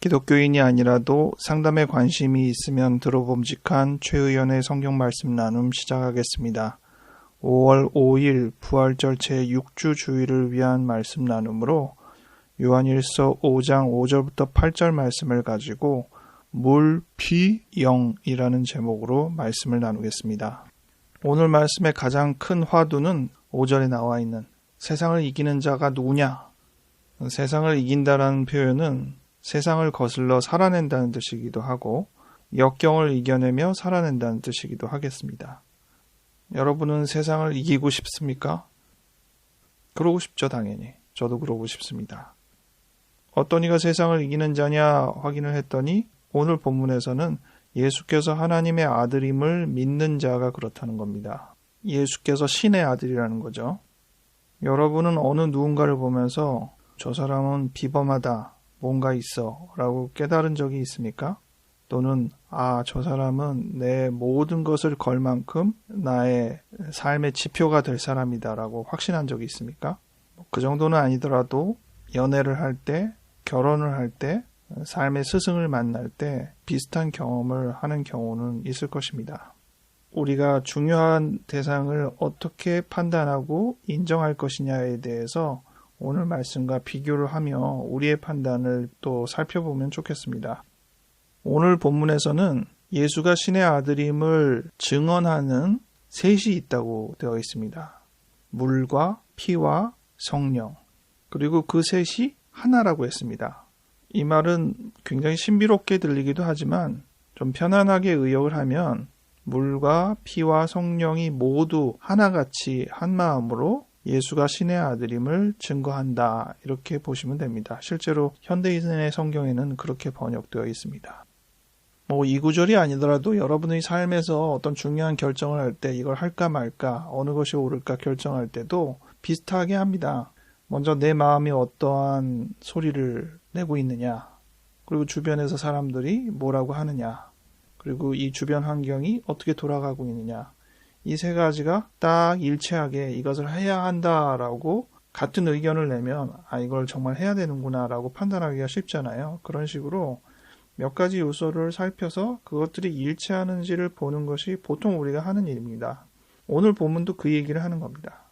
기독교인이 아니라도 상담에 관심이 있으면 들어봄직한 최 의원의 성경 말씀 나눔 시작하겠습니다. 5월 5일 부활절 제6주 주일을 위한 말씀 나눔으로 요한일서 5장 5절부터 8절 말씀을 가지고 물, 피, 영이라는 제목으로 말씀을 나누겠습니다. 오늘 말씀의 가장 큰 화두는 5절에 나와 있는 세상을 이기는 자가 누구냐? 세상을 이긴다라는 표현은 세상을 거슬러 살아낸다는 뜻이기도 하고 역경을 이겨내며 살아낸다는 뜻이기도 하겠습니다. 여러분은 세상을 이기고 싶습니까? 그러고 싶죠, 당연히. 저도 그러고 싶습니다. 어떤 이가 세상을 이기는 자냐 확인을 했더니 오늘 본문에서는 예수께서 하나님의 아들임을 믿는 자가 그렇다는 겁니다. 예수께서 신의 아들이라는 거죠. 여러분은 어느 누군가를 보면서 저 사람은 비범하다, 뭔가 있어 라고 깨달은 적이 있습니까? 또는 저 사람은 내 모든 것을 걸 만큼 나의 삶의 지표가 될 사람이다 라고 확신한 적이 있습니까? 그 정도는 아니더라도 연애를 할 때, 결혼을 할 때, 삶의 스승을 만날 때 비슷한 경험을 하는 경우는 있을 것입니다. 우리가 중요한 대상을 어떻게 판단하고 인정할 것이냐에 대해서 오늘 말씀과 비교를 하며 우리의 판단을 또 살펴보면 좋겠습니다. 오늘 본문에서는 예수가 신의 아들임을 증언하는 셋이 있다고 되어 있습니다. 물과 피와 성령, 그리고 그 셋이 하나라고 했습니다. 이 말은 굉장히 신비롭게 들리기도 하지만 좀 편안하게 의역을 하면 물과 피와 성령이 모두 하나같이 한 마음으로 예수가 신의 아들임을 증거한다, 이렇게 보시면 됩니다. 실제로 현대인의 성경에는 그렇게 번역되어 있습니다. 이 구절이 아니더라도 여러분의 삶에서 어떤 중요한 결정을 할 때 이걸 할까 말까, 어느 것이 옳을까 결정할 때도 비슷하게 합니다. 먼저 내 마음이 어떠한 소리를 내고 있느냐, 그리고 주변에서 사람들이 뭐라고 하느냐, 그리고 이 주변 환경이 어떻게 돌아가고 있느냐, 이 세 가지가 딱 일치하게 이것을 해야 한다라고 같은 의견을 내면 이걸 정말 해야 되는구나 라고 판단하기가 쉽잖아요. 그런 식으로 몇 가지 요소를 살펴서 그것들이 일치하는지를 보는 것이 보통 우리가 하는 일입니다. 오늘 본문도 그 얘기를 하는 겁니다.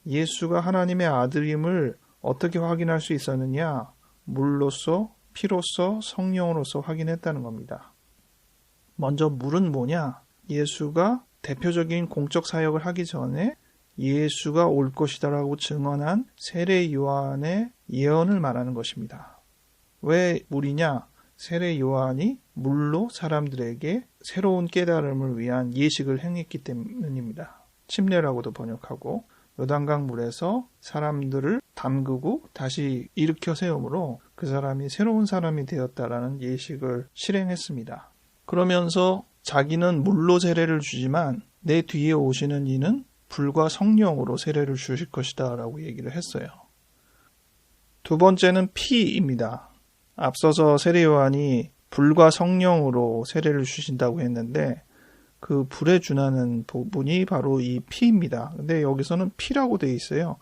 예수가 하나님의 아들임을 어떻게 확인할 수 있었느냐? 물로서, 피로서, 성령으로서 확인했다는 겁니다. 먼저 물은 뭐냐? 예수가 대표적인 공적 사역을 하기 전에 예수가 올 것이다라고 증언한 세례 요한의 예언을 말하는 것입니다. 왜 물이냐? 세례 요한이 물로 사람들에게 새로운 깨달음을 위한 예식을 행했기 때문입니다. 침례라고도 번역하고 요단강 물에서 사람들을 담그고 다시 일으켜 세움으로 그 사람이 새로운 사람이 되었다라는 예식을 실행했습니다. 그러면서 자기는 물로 세례를 주지만 내 뒤에 오시는 이는 불과 성령으로 세례를 주실 것이다 라고 얘기를 했어요. 두 번째는 피입니다. 앞서서 세례 요한이 불과 성령으로 세례를 주신다고 했는데 그 불에 준하는 부분이 바로 이 피입니다. 근데 여기서는 피라고 되어 있어요.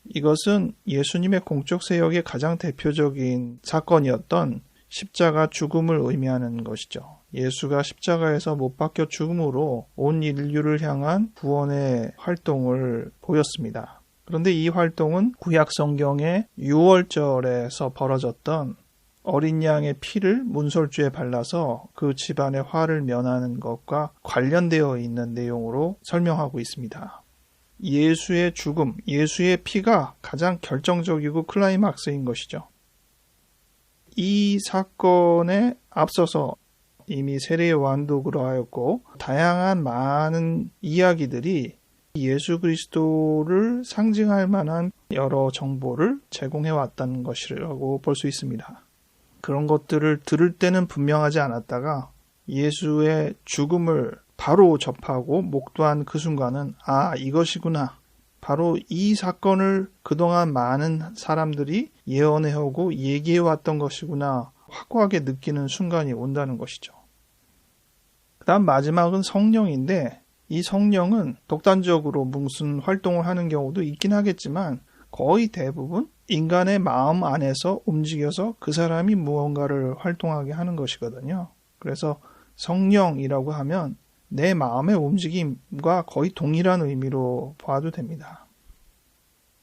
이것은 예수님의 공적 사역의 가장 대표적인 사건이었던 십자가 죽음을 의미하는 것이죠. 예수가 십자가에서 못 박혀 죽음으로 온 인류를 향한 구원의 활동을 보였습니다. 그런데 이 활동은 구약 성경의 유월절에서 벌어졌던 어린 양의 피를 문설주에 발라서 그 집안의 화를 면하는 것과 관련되어 있는 내용으로 설명하고 있습니다. 예수의 죽음, 예수의 피가 가장 결정적이고 클라이막스인 것이죠. 이 사건에 앞서서 이미 세례 요한도 그러하였고 다양한 많은 이야기들이 예수 그리스도를 상징할 만한 여러 정보를 제공해 왔다는 것이라고 볼 수 있습니다. 그런 것들을 들을 때는 분명하지 않았다가 예수의 죽음을 바로 접하고 목도한 그 순간은 이것이구나. 바로 이 사건을 그동안 많은 사람들이 예언해오고 얘기해왔던 것이구나 확고하게 느끼는 순간이 온다는 것이죠. 그 다음 마지막은 성령인데 이 성령은 독단적으로 무슨 활동을 하는 경우도 있긴 하겠지만 거의 대부분 인간의 마음 안에서 움직여서 그 사람이 무언가를 활동하게 하는 것이거든요. 그래서 성령이라고 하면 내 마음의 움직임과 거의 동일한 의미로 봐도 됩니다.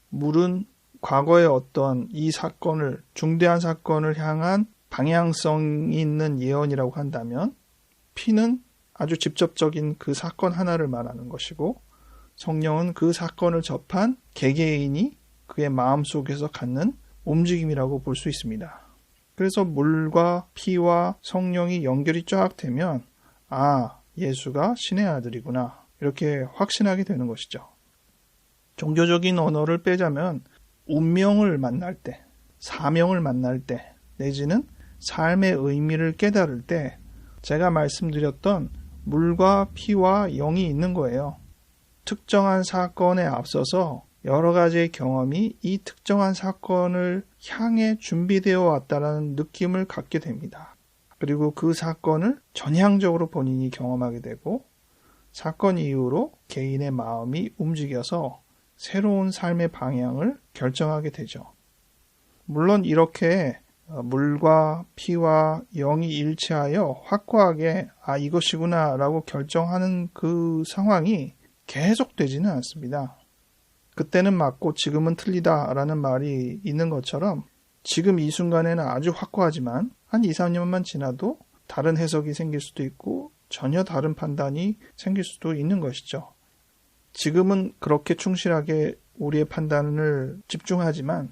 물은 과거의 어떤 이 사건을, 중대한 사건을 향한 방향성이 있는 예언이라고 한다면, 피는 아주 직접적인 그 사건 하나를 말하는 것이고, 성령은 그 사건을 접한 개개인이 그의 마음속에서 갖는 움직임이라고 볼 수 있습니다. 그래서 물과 피와 성령이 연결이 쫙 되면 예수가 신의 아들이구나 이렇게 확신하게 되는 것이죠. 종교적인 언어를 빼자면 운명을 만날 때, 사명을 만날 때, 내지는 삶의 의미를 깨달을 때 제가 말씀드렸던 물과 피와 영이 있는 거예요. 특정한 사건에 앞서서 여러 가지의 경험이 이 특정한 사건을 향해 준비되어 왔다는 느낌을 갖게 됩니다. 그리고 그 사건을 전향적으로 본인이 경험하게 되고 사건 이후로 개인의 마음이 움직여서 새로운 삶의 방향을 결정하게 되죠. 물론 이렇게 물과 피와 영이 일치하여 확고하게 이것이구나 라고 결정하는 그 상황이 계속되지는 않습니다. 그때는 맞고 지금은 틀리다라는 말이 있는 것처럼 지금 이 순간에는 아주 확고하지만 한 2, 3년만 지나도 다른 해석이 생길 수도 있고 전혀 다른 판단이 생길 수도 있는 것이죠. 지금은 그렇게 충실하게 우리의 판단을 집중하지만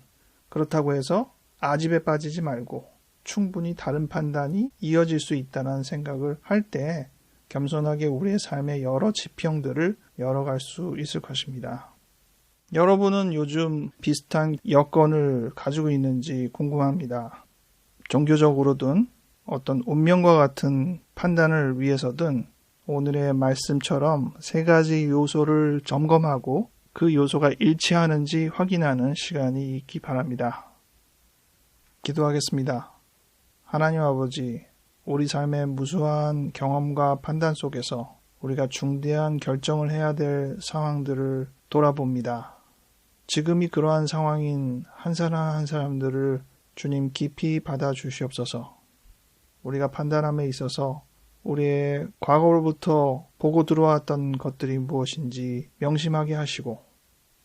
그렇다고 해서 아집에 빠지지 말고 충분히 다른 판단이 이어질 수 있다는 생각을 할 때 겸손하게 우리의 삶의 여러 지평들을 열어갈 수 있을 것입니다. 여러분은 요즘 비슷한 여건을 가지고 있는지 궁금합니다. 종교적으로든 어떤 운명과 같은 판단을 위해서든 오늘의 말씀처럼 세 가지 요소를 점검하고 그 요소가 일치하는지 확인하는 시간이 있기 바랍니다. 기도하겠습니다. 하나님 아버지, 우리 삶의 무수한 경험과 판단 속에서 우리가 중대한 결정을 해야 될 상황들을 돌아봅니다. 지금이 그러한 상황인 한 사람 한 사람들을 주님 깊이 받아주시옵소서. 우리가 판단함에 있어서 우리의 과거로부터 보고 들어왔던 것들이 무엇인지 명심하게 하시고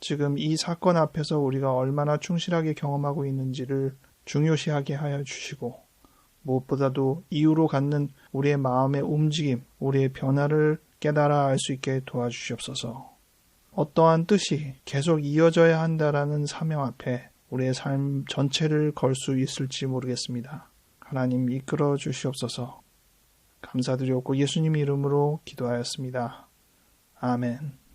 지금 이 사건 앞에서 우리가 얼마나 충실하게 경험하고 있는지를 중요시하게 하여 주시고 무엇보다도 이후로 갖는 우리의 마음의 움직임, 우리의 변화를 깨달아 알 수 있게 도와주시옵소서. 어떠한 뜻이 계속 이어져야 한다라는 사명 앞에 우리의 삶 전체를 걸 수 있을지 모르겠습니다. 하나님 이끌어 주시옵소서. 감사드렸고 예수님 이름으로 기도하였습니다. 아멘.